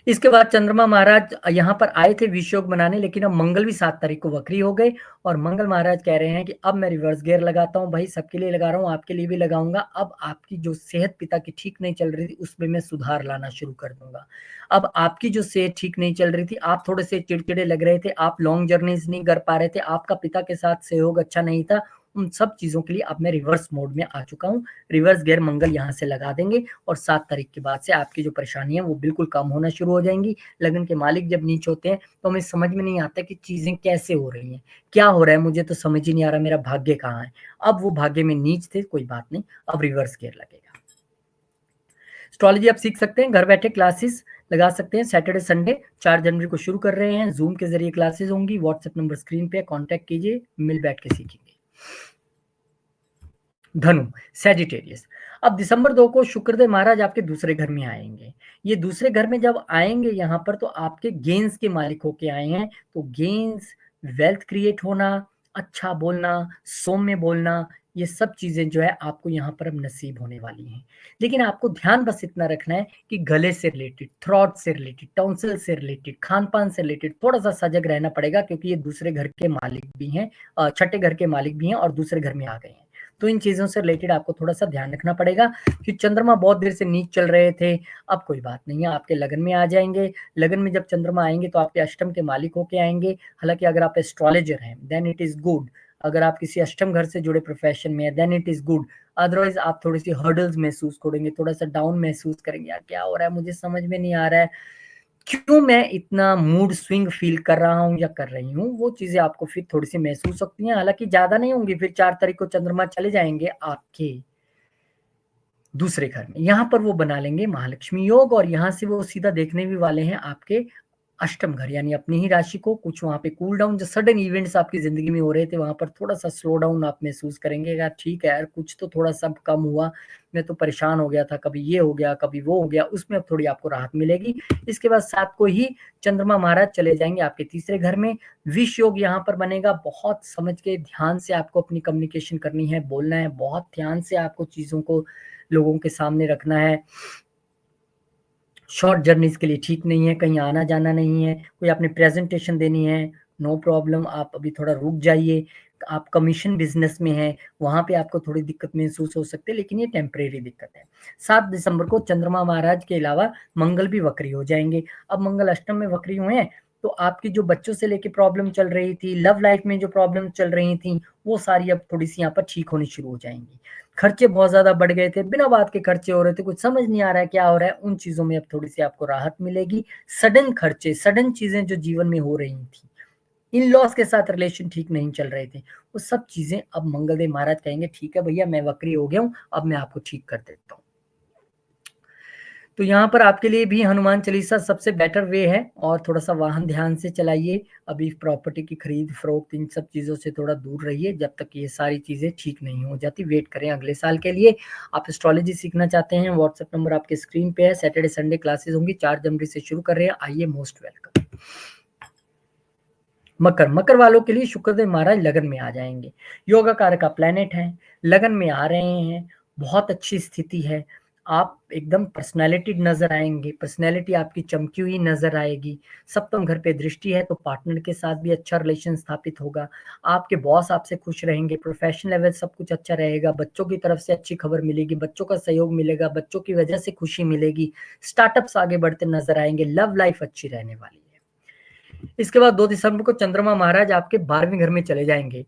इसके बाद चंद्रमा महाराज यहाँ पर आए थे विष योग बनाने, लेकिन अब मंगल भी 7 तारीख को वक्री हो गए और मंगल महाराज कह रहे हैं कि अब मैं रिवर्स गियर लगाता हूँ भाई, सबके लिए लगा रहा हूँ, आपके लिए भी लगाऊंगा। अब आपकी जो सेहत पिता की ठीक नहीं चल रही थी उसमें मैं सुधार लाना शुरू कर दूंगा। अब आपकी जो सेहत ठीक नहीं चल रही थी, आप थोड़े से चिड़चिड़े लग रहे थे, आप लॉन्ग जर्नीज नहीं कर पा रहे थे, आपका पिता के साथ सहयोग अच्छा नहीं था, उन सब चीजों के लिए अब मैं रिवर्स मोड में आ चुका हूँ। रिवर्स गियर मंगल यहाँ से लगा देंगे और 7 तारीख के बाद से आपकी जो परेशानी है वो बिल्कुल कम होना शुरू हो जाएंगी। लगन के मालिक जब नीच होते हैं तो हमें समझ में नहीं आता कि चीजें कैसे हो रही हैं, क्या हो रहा है, मुझे तो समझ ही नहीं आ रहा मेरा भाग्य कहाँ है। अब वो भाग्य में नीच थे, कोई बात नहीं, अब रिवर्स गियर लगेगा। एस्ट्रोलॉजी आप सीख सकते हैं, घर बैठे क्लासेस लगा सकते हैं। सैटरडे संडे 4 जनवरी को शुरू कर रहे हैं, जूम के जरिए क्लासेस होंगी। व्हाट्सएप नंबर स्क्रीन पे, कांटेक्ट कीजिए, मिल बैठ के सीखेंगे। धनु सैजिटेरियस, अब दिसंबर 2 को शुक्रदेव महाराज आपके दूसरे घर में आएंगे। ये दूसरे घर में जब आएंगे यहाँ पर तो आपके गेन्स के मालिक होके आए हैं, तो गेन्स, वेल्थ क्रिएट होना, अच्छा बोलना, सौम्य बोलना, ये सब चीजें जो है आपको यहाँ पर अब नसीब होने वाली हैं। लेकिन आपको ध्यान बस इतना रखना है कि गले से रिलेटेड, थ्रोट से रिलेटेड, टॉन्सिल से रिलेटेड, खान पान से रिलेटेड थोड़ा सा सजग रहना पड़ेगा, क्योंकि ये दूसरे घर के मालिक भी हैं, छठे घर के मालिक भी हैं और दूसरे घर में आ गए हैं। तो इन चीजों से रिलेटेड आपको थोड़ा सा ध्यान रखना पड़ेगा कि चंद्रमा बहुत देर से नीच चल रहे थे, अब कोई बात नहीं है, आपके लगन में आ जाएंगे। लगन में जब चंद्रमा आएंगे तो आपके अष्टम के मालिक होके आएंगे। हालांकि अगर आप एस्ट्रोलॉजर हैं देन इट इज गुड, अगर आप किसी अष्टम घर से जुड़े प्रोफेशन में है then it is good. Otherwise आप थोड़ी सी हर्डल्स महसूस करेंगे, थोड़ा सा डाउन महसूस करेंगे, यार क्या हो रहा है, मुझे समझ में नहीं आ रहा है, क्यों मैं इतना मूड स्विंग फील कर रहा हूँ या कर रही हूँ, वो चीजें आपको फिर थोड़ी सी महसूस होती हैं। हालांकि ज्यादा नहीं होंगी, फिर 4 तारीख को चंद्रमा चले जाएंगे आपके दूसरे घर में, यहाँ पर वो बना लेंगे महालक्ष्मी योग और यहाँ से वो सीधा देखने भी वाले हैं आपके अष्टम घर, यानी अपनी ही राशि को। कुछ वहां पे कूल डाउन, जो सडन इवेंट्स आपकी जिंदगी में हो रहे थे वहां पर थोड़ा सा स्लो डाउन आप महसूस करेंगे। यार ठीक है यार, कुछ तो थोड़ा सा कम हुआ, मैं तो परेशान हो गया था, कभी ये हो गया कभी वो हो गया, उसमें अब थोड़ी आपको राहत मिलेगी। इसके बाद 7 को ही चंद्रमा महाराज चले जाएंगे आपके तीसरे घर में। विष योग यहाँ पर बनेगा, बहुत समझ के ध्यान से आपको अपनी कम्युनिकेशन करनी है, बोलना है, बहुत ध्यान से आपको चीजों को लोगों के सामने रखना है। शॉर्ट जर्नीज के लिए ठीक नहीं है, कहीं आना जाना नहीं है, कोई आपने प्रेजेंटेशन देनी है, नो प्रॉब्लम, आप अभी थोड़ा रुक जाइए। आप कमीशन बिजनेस में हैं, वहां पे आपको थोड़ी दिक्कत महसूस हो सकती है, लेकिन ये टेम्परेरी दिक्कत है। 7 दिसंबर को चंद्रमा महाराज के अलावा मंगल भी वक्री हो जाएंगे। अब मंगल अष्टम में वक्री हुए हैं तो आपकी जो बच्चों से लेके प्रॉब्लम चल रही थी, लव लाइफ में जो प्रॉब्लम चल रही थी, वो सारी अब थोड़ी सी यहाँ पर ठीक होनी शुरू हो जाएंगी। खर्चे बहुत ज्यादा बढ़ गए थे, बिना बात के खर्चे हो रहे थे, कुछ समझ नहीं आ रहा है क्या हो रहा है, उन चीजों में अब थोड़ी सी आपको राहत मिलेगी। सडन खर्चे, सडन चीजें जो जीवन में हो रही थी, इन लॉस के साथ रिलेशन ठीक नहीं चल रहे थे, वो सब चीजें अब मंगलदेव महाराज कहेंगे ठीक है भैया मैं वक्री हो गया हूं, अब मैं आपको ठीक कर देता हूँ। तो यहाँ पर आपके लिए भी हनुमान चालीसा सबसे बेटर वे है, और थोड़ा सा वाहन ध्यान से चलाइए। अभी प्रॉपर्टी की खरीद फरोख्त इन सब चीज़ों से थोड़ा दूर रहिए जब तक ये सारी चीज़ें ठीक नहीं हो जाती, वेट करें अगले साल के लिए। आप एस्ट्रोलॉजी सीखना चाहते हैं, व्हाट्सएप नंबर आपके स्क्रीन पे है। सैटरडे संडे क्लासेस होंगी, 4 जनवरी से शुरू कर रहे हैं, आइए, मोस्ट वेलकम। मकर, मकर वालों के लिए शुक्रदेव महाराज लगन में आ जाएंगे, योगा कारक का प्लेनेट है, लगन में आ रहे हैं, बहुत अच्छी स्थिति है। आप एकदम पर्सनैलिटी नजर आएंगे, पर्सनैलिटी आपकी चमकी हुई नजर आएगी। सप्तम घर पे दृष्टि है तो पार्टनर के साथ भी अच्छा रिलेशन स्थापित होगा। आपके बॉस आपसे खुश रहेंगे, प्रोफेशनल लेवल सब कुछ अच्छा रहेगा। बच्चों की तरफ से अच्छी खबर मिलेगी, बच्चों का सहयोग मिलेगा, बच्चों की वजह से खुशी मिलेगी। स्टार्टअप्स आगे बढ़ते नजर आएंगे, लव लाइफ अच्छी रहने वाली है। इसके बाद 2 दिसंबर को चंद्रमा महाराज आपके 12वें घर में चले जाएंगे।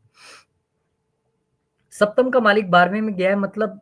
सप्तम का मालिक 12वें में गया है, मतलब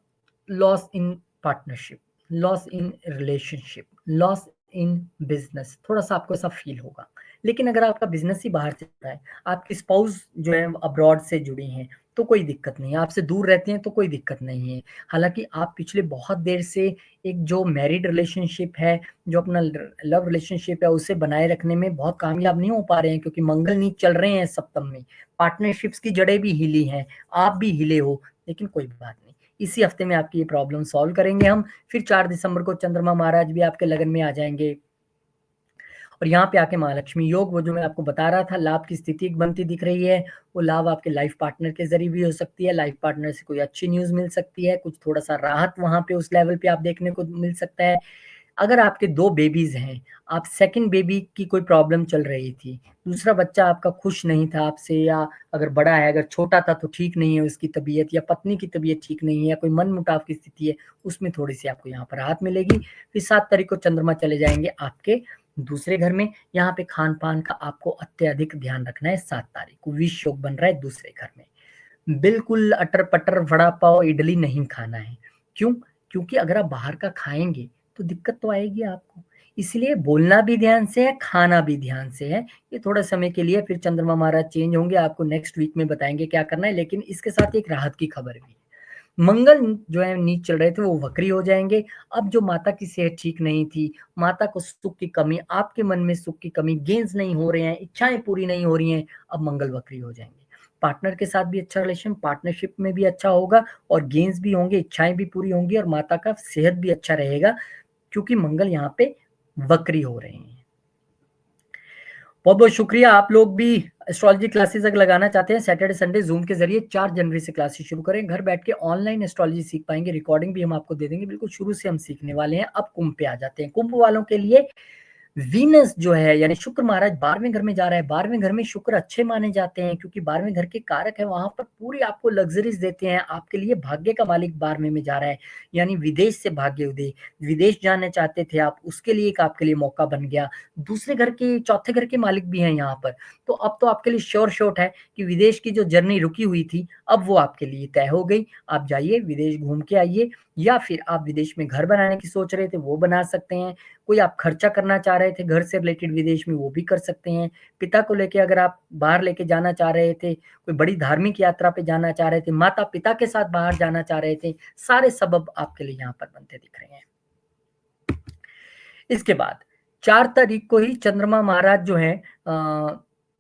loss in partnership, loss in relationship, loss in business, थोड़ा सा आपको ऐसा फील होगा। लेकिन अगर आपका बिजनेस ही बाहर चल रहा है, आपकी स्पाउस जो है अब्रॉड से जुड़ी हैं, तो कोई दिक्कत नहीं है, आपसे दूर रहती हैं तो कोई दिक्कत नहीं है। हालांकि आप पिछले बहुत देर से एक जो मैरिड रिलेशनशिप है, जो अपना लव रिलेशनशिप है, उसे बनाए रखने में बहुत कामयाब नहीं हो पा रहे हैं, क्योंकि मंगल नीच चल रहे हैं सप्तम में, पार्टनरशिप्स की जड़ें भी हिली हैं, आप भी हिले हो, लेकिन कोई बात नहीं, इसी हफ्ते में आपकी ये प्रॉब्लम सॉल्व करेंगे हम। फिर 4 दिसंबर को चंद्रमा महाराज भी आपके लगन में आ जाएंगे और यहाँ पे आके महालक्ष्मी योग, वो जो मैं आपको बता रहा था, लाभ की स्थिति एक बनती दिख रही है, वो लाभ आपके लाइफ पार्टनर के जरिए भी हो सकती है। लाइफ पार्टनर से कोई अच्छी न्यूज मिल सकती है, कुछ थोड़ा सा राहत वहां पे उस लेवल पे आप देखने को मिल सकता है। अगर आपके 2 बेबीज़ हैं, आप सेकंड बेबी की कोई प्रॉब्लम चल रही थी, दूसरा बच्चा आपका खुश नहीं था आपसे, या अगर बड़ा है, अगर छोटा था तो ठीक नहीं है उसकी तबीयत, या पत्नी की तबीयत ठीक नहीं है, या कोई मनमुटाव की स्थिति है, उसमें थोड़ी-सी आपको यहाँ पर राहत मिलेगी। फिर 7 तारीख को चंद्रमा चले जाएँगे आपके दूसरे घर में, यहाँ पे खान-पान का आपको अत्यधिक ध्यान रखना है 7 तारीख को, विष योग बन रहा है दूसरे घर में। बिल्कुल अटर-पटर, वड़ा पाव, इडली नहीं खाना है। क्यों? क्योंकि अगर आप बाहर का खाएँगे, तो दिक्कत तो आएगी आपको। इसलिए बोलना भी ध्यान से है, खाना भी ध्यान से है। ये थोड़ा समय के लिए, फिर चंद्रमा महाराज चेंज होंगे, आपको नेक्स्ट वीक में बताएँगे क्या करना है, लेकिन इसके साथ एक राहत की खबर भी है। मंगल जो है नीच चल रहे थे, वो वक्री हो जाएँगे। अब जो माता की सेहत ठीक नहीं थी, माता को सुख की कमी, आपके मन में सुख की कमी, गेन्स नहीं हो रहे हैं, इच्छाएँ पूरी नहीं हो रही हैं, अब मंगल वक्री हो जाएँगे। पार्टनर के साथ भी अच्छा रिलेशन, पार्टनरशिप में भी अच्छा होगा, और गेन्स भी होंगे, इच्छाएँ भी पूरी होंगी, और माता का सेहत भी अच्छा रहेगा, क्योंकि मंगल यहाँ पे वक्री हो रहे हैं। बहुत-बहुत शुक्रिया। आप लोग भी एस्ट्रोलॉजी क्लासेस अगर लगाना चाहते हैं, सैटरडे संडे ज़ूम के ज़रिए 4 जनवरी से क्लासेस शुरू करें। घर बैठ के ऑनलाइन एस्ट्रोलॉजी सीख पाएँगे, रिकॉर्डिंग भी हम आपको दे देंगे, बिल्कुल शुरू से हम सीखने वाले हैं। अब कुंभ पे आ जाते हैं। कुंभ वालों के लिए वीनस जो है, यानी शुक्र महाराज 12वें घर में जा रहा है। 12वें घर में शुक्र अच्छे माने जाते हैं, क्योंकि 12वें घर के कारक है, वहाँ पर पूरी आपको लग्ज़रीज़ देते हैं। आपके लिए भाग्य का मालिक 12वें में जा रहा है, यानी विदेश से भाग्य उदय। विदेश जाना चाहते थे आप, उसके लिए एक आपके लिए मौका बन गया। दूसरे घर के, चौथे घर के मालिक भी हैं यहाँ पर। तो अब तो आपके लिए श्योर शॉट है कि विदेश की जो जर्नी रुकी हुई थी, अब वो आपके लिए तय हो गई। आप जाइए, विदेश घूम के आइए, या फिर आप विदेश में घर बनाने की सोच रहे थे, वो बना सकते हैं। कोई आप खर्चा करना चाह रहे थे घर से रिलेटेड विदेश में, वो भी कर सकते हैं। पिता को लेके अगर आप बाहर लेके जाना चाह रहे थे, कोई बड़ी धार्मिक यात्रा पे जाना चाह रहे थे, माता-पिता के साथ बाहर जाना चाह रहे थे, सारे सबब आपके लिए यहाँ पर बनते दिख रहे हैं। इसके बाद 4 तारीख को ही चंद्रमा महाराज जो हैं,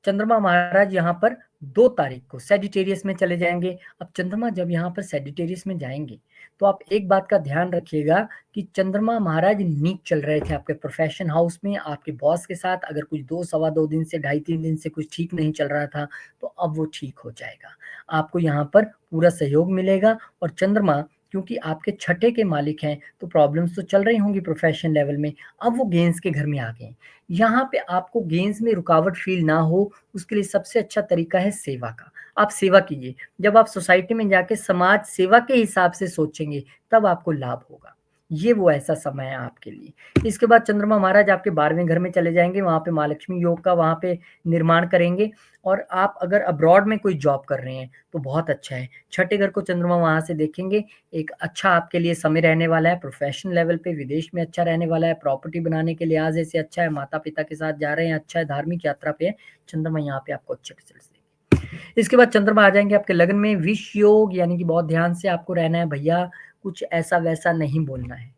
चंद्रमा महाराज यहाँ पर 2 तारीख को सैजिटेरियस में चले जाएँगे। अब चंद्रमा जब यहाँ पर सैजिटेरियस में जाएँगे, तो आप एक बात का ध्यान रखिएगा कि चंद्रमा महाराज नीच चल रहे थे आपके प्रोफ़ेशन हाउस में, आपके बॉस के साथ। अगर कुछ 2 सवा 2 दिन से, ढाई 3 दिन से कुछ ठीक नहीं चल रहा था, तो अब वो ठीक हो जाएगा। आपको यहाँ पर पूरा सहयोग मिलेगा, और चंद्रमा क्योंकि आपके छठे के मालिक हैं, तो प्रॉब्लम्स तो चल रही होंगी प्रोफ़ेशन लेवल में। अब वो गेन्स के घर में आ गए हैं। यहाँ पे आपको गेन्स में रुकावट फ़ील ना हो, उसके लिए सबसे अच्छा तरीका है सेवा का। आप सेवा कीजिए। जब आप सोसाइटी में जाके समाज सेवा के हिसाब से सोचेंगे, तब आपको लाभ होगा। ये वो ऐसा समय है आपके लिए। इसके बाद चंद्रमा महाराज आपके 12वें घर में चले जाएँगे, वहाँ पे माँ लक्ष्मी योग का वहाँ पे निर्माण करेंगे, और आप अगर अब्रॉड में कोई जॉब कर रहे हैं, तो बहुत अच्छा है। छठे घर को चंद्रमा वहाँ से देखेंगे, एक अच्छा आपके लिए समय रहने वाला है, प्रोफ़ेशनल लेवल पे विदेश में अच्छा रहने वाला है, प्रॉपर्टी बनाने के लिहाज़ से अच्छा है, माता-पिता के साथ जा रहे हैं, अच्छा है, धार्मिक यात्रा पे है, चंद्रमा यहाँ पे आपको अच्छे रिज़ल्ट्स देंगे। इसके बाद चंद्रमा आ जाएँगे आपके लग्न में, विष योग, यानी कि बहुत ध्यान से आपको रहना है भैया, कुछ ऐसा-वैसा नहीं बोलना है।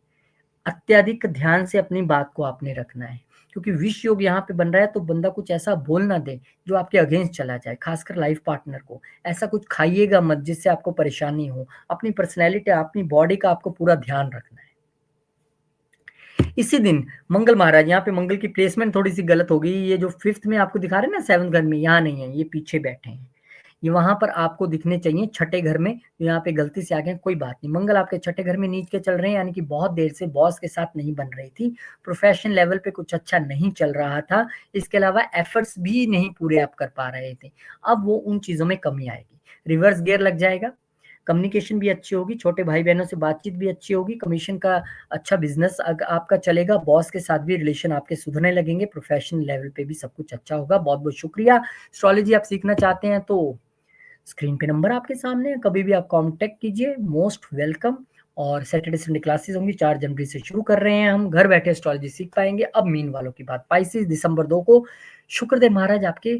अत्यधिक ध्यान से अपनी बात को आपने रखना है, क्योंकि विष योग यहाँ पे बन रहा है, तो बंदा कुछ ऐसा बोल ना दे जो आपके अगेंस्ट चला जाए, खासकर लाइफ पार्टनर को। ऐसा कुछ खाइएगा मत जिससे आपको परेशानी हो। अपनी पर्सनैलिटी, अपनी बॉडी का आपको पूरा ध्यान रखना है। इसी दिन मंगल महाराज, यहाँ पे मंगल की प्लेसमेंट थोड़ी-सी गलत हो गई। ये जो 5th में आपको दिखा रहे हैं ना, 7th घर में, यहाँ नहीं है, ये पीछे बैठे हैं। ये वहाँ पर आपको दिखने चाहिए छठे घर में, यहाँ पे गलती से आ गए, कोई बात नहीं। मंगल आपके छठे घर में नीच के चल रहे हैं, यानी कि बहुत देर से बॉस के साथ नहीं बन रही थी। प्रोफ़ेशन लेवल पे कुछ अच्छा नहीं चल रहा था। इसके अलावा एफर्ट्स भी नहीं पूरे आप कर पा रहे थे। अब वो उन चीज़ों में कमी आएगी। रिवर्स गियर लग जाएगा, कम्युनिकेशन भी अच्छी होगी, छोटे भाई-बहनों से बातचीत भी अच्छी होगी, कमीशन का अच्छा बिज़नेस आपका चलेगा, बॉस के साथ भी रिलेशन आपके सुधरने लगेंगे, प्रोफ़ेशनल लेवल पे भी सब कुछ अच्छा होगा। बहुत-बहुत शुक्रिया। एस्ट्रोलॉजी आप सीखना चाहते हैं तो स्क्रीन पे नंबर आपके सामने है, कभी भी आप कॉन्टैक्ट कीजिए, मोस्ट वेलकम। और सैटरडे संडे क्लासेस होंगी, 4 जनवरी से शुरू कर रहे हैं हम, घर बैठे एस्ट्रोलॉजी सीख पाएँगे। अब मीन वालों की बात, पाइसेस दिसंबर 2 को शुक्रदेव महाराज आपके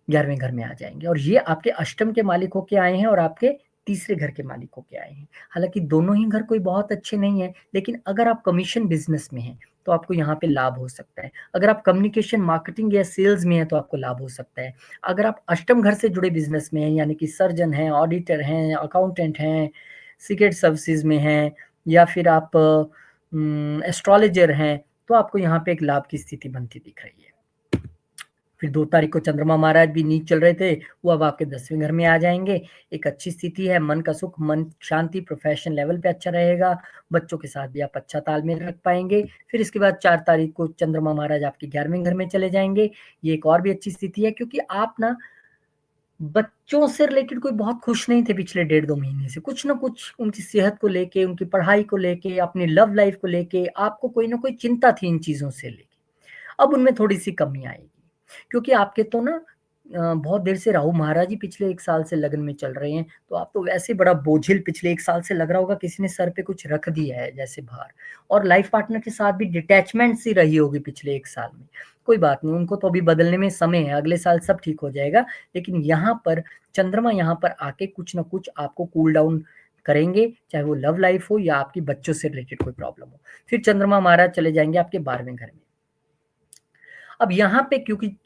11वें घर में आ जाएँगे, और ये आपके अष्टम के मालिक होके आए हैं, और आपके तीसरे घर के मालिक होके आए हैं। हालाँकि दोनों ही घर कोई बहुत अच्छे नहीं हैं, लेकिन अगर आप कमीशन बिज़नेस में हैं, तो आपको यहाँ पे लाभ हो सकता है। अगर आप कम्युनिकेशन, मार्केटिंग या सेल्स में हैं, तो आपको लाभ हो सकता है। अगर आप अष्टम घर से जुड़े बिज़नेस में हैं, यानी कि सर्जन हैं, ऑडिटर हैं, अकाउंटेंट हैं, सीक्रेट सर्विसेज़ में हैं, या फिर आप एस्ट्रोलॉजर हैं, तो आपको यहाँ पे एक लाभ की स्थिति बनती दिख रही है। फिर 2 तारीख को चंद्रमा महाराज भी नीच चल रहे थे, वो अब आपके 10वें घर में आ जाएँगे। एक अच्छी स्थिति है, मन का सुख, मन शांति, प्रोफ़ेशन लेवल पे अच्छा रहेगा, बच्चों के साथ भी आप अच्छा तालमेल रख पाएँगे। फिर इसके बाद 4 तारीख को चंद्रमा महाराज आपके 11वें घर में चले जाएँगे। ये एक और भी अच्छी स्थिति है क्योंकि आप ना बच्चों से रिलेटेड कोई बहुत खुश नहीं थे पिछले डेढ़ 2 महीने से। कुछ न कुछ उनकी सेहत को लेके, उनकी पढ़ाई को लेके, अपनी लव लाइफ़ को लेके आपको कोई न कोई चिंता थी इन चीज़ों से लेके। अब उनमें थोड़ी-सी कमी आएगी। क्योंकि आपके तो ना बहुत देर से राहु महाराज ही पिछले 1 साल से लगन में चल रहे हैं, तो आप तो वैसे ही बड़ा बोझिल पिछले 1 साल से लग रहा होगा किसी ने सर पे कुछ रख दिया है जैसे भार और लाइफ पार्टनर के साथ भी डिटैचमेंट सी रही होगी पिछले 1 साल में। कोई बात नहीं, उनको तो अभी बदलने में समय है, अगले साल सब ठीक हो जाएगा। लेकिन यहाँ पर चंद्रमा यहाँ पर आके कुछ न कुछ आपको कूल डाउन करेंगे, चाहे वो लव लाइफ हो या आपकी बच्चों से रिलेटेड कोई प्रॉब्लम हो। फिर चंद्रमा महाराज चले जाएँगे आपके 12वें घर में। अब यहाँ पे क्योंकि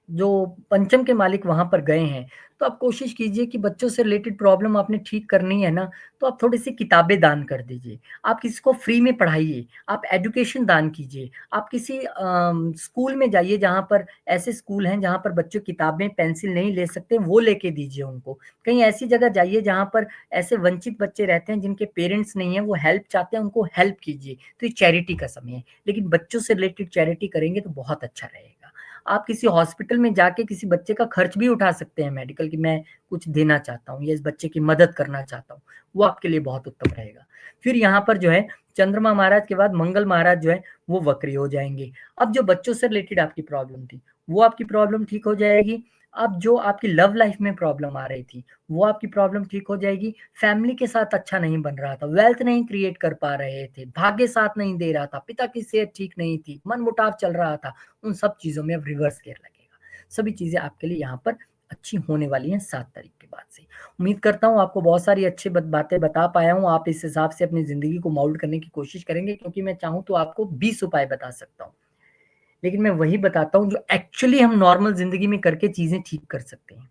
जो पंचम के मालिक वहाँ पर गए हैं, तो आप कोशिश कीजिए कि बच्चों से रिलेटेड प्रॉब्लम आपने ठीक करनी है ना, तो आप थोड़ी-सी किताबें दान कर दीजिए। आप किसी को फ्री में पढ़ाइए, आप एजुकेशन दान कीजिए। आप किसी स्कूल में जाइए जहाँ पर ऐसे स्कूल हैं जहाँ पर बच्चे किताबें, पेंसिल नहीं ले सकते, वो लेके दीजिए उनको। कहीं ऐसी जगह जाइए जहाँ पर ऐसे वंचित बच्चे रहते हैं जिनके पेरेंट्स नहीं हैं, वो हेल्प चाहते हैं, उनको हेल्प कीजिए। तो ये चैरिटी का समय है, लेकिन बच्चों से रिलेटेड चैरिटी करेंगे तो बहुत अच्छा रहेगा। आप किसी हॉस्पिटल में जाके किसी बच्चे का खर्च भी उठा सकते हैं मेडिकल कि मैं कुछ देना चाहता हूँ या इस बच्चे की मदद करना चाहता हूँ, वो आपके लिए बहुत उत्तम रहेगा। फिर यहाँ पर जो है चंद्रमा महाराज के बाद मंगल महाराज जो है वो वक्री हो जाएँगे। अब जो बच्चों से रिलेटेड आपकी प्रॉब्लम थी, वो आपकी प्रॉब्लम ठीक हो जाएगी। अब जो आपकी लव लाइफ में प्रॉब्लम आ रही थी, वो आपकी प्रॉब्लम ठीक हो जाएगी। फैमिली के साथ अच्छा नहीं बन रहा था, वेल्थ नहीं क्रिएट कर पा रहे थे, भाग्य साथ नहीं दे रहा था, पिता की सेहत ठीक नहीं थी, मनमुटाव चल रहा था, उन सब चीज़ों में अब रिवर्स गियर लगेगा। सभी चीज़ें आपके लिए यहाँ पर अच्छी होने वाली हैं 7 तारीख के बाद से। उम्मीद करता हूँ आपको बहुत सारी अच्छी बातें बता पाया हूँ। आप इस हिसाब से अपनी ज़िंदगी को मोल्ड करने की कोशिश करेंगे क्योंकि मैं चाहूँ तो आपको 20 उपाय बता सकता हूँ। लेकिन मैं वही बताता हूँ जो एक्चुअली हम नॉर्मल ज़िंदगी में करके चीज़ें ठीक कर सकते हैं।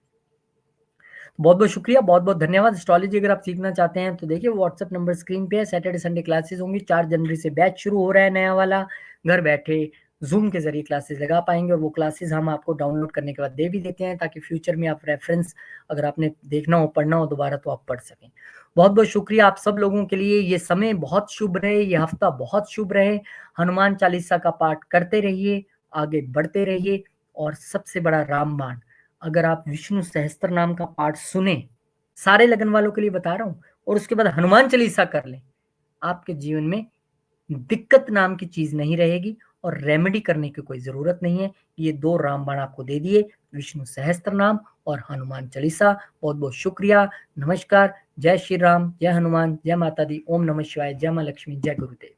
बहुत-बहुत शुक्रिया, बहुत-बहुत धन्यवाद। एस्ट्रोलॉजी अगर आप सीखना चाहते हैं तो देखिए व्हाट्सएप नंबर स्क्रीन पे है। सैटरडे संडे क्लासेस होंगी। 4 जनवरी से बैच शुरू हो रहा है नया वाला। घर बैठे ज़ूम के ज़रिए क्लासेस लगा पाएँगे और वो क्लासेस हम आपको डाउनलोड करने के बाद दे भी देते हैं ताकि फ्यूचर में आप रेफ़रेंस अगर आपने देखना हो, पढ़ना हो दोबारा तो आप पढ़ सकें। बहुत-बहुत शुक्रिया आप सब लोगों के लिए। ये समय बहुत शुभ रहे, ये हफ्ता बहुत शुभ रहे। हनुमान चालीसा का पाठ करते रहिए, आगे बढ़ते रहिए और सबसे बड़ा रामबाण अगर आप विष्णु सहस्त्र नाम का पाठ सुने, सारे लगन वालों के लिए बता रहा हूँ और उसके बाद हनुमान चालीसा कर लें, आपके जीवन में दिक्कत नाम की चीज़ नहीं रहेगी और रेमेडी करने की कोई ज़रूरत नहीं है। ये 2 रामबाण आपको दे दिए, विष्णु सहस्त्र नाम और हनुमान चालीसा। बहुत-बहुत शुक्रिया, नमस्कार, जय श्री राम, जय हनुमान, जय माता दी, ओम नमः शिवाय, जय माँ लक्ष्मी, जय गुरुदेव।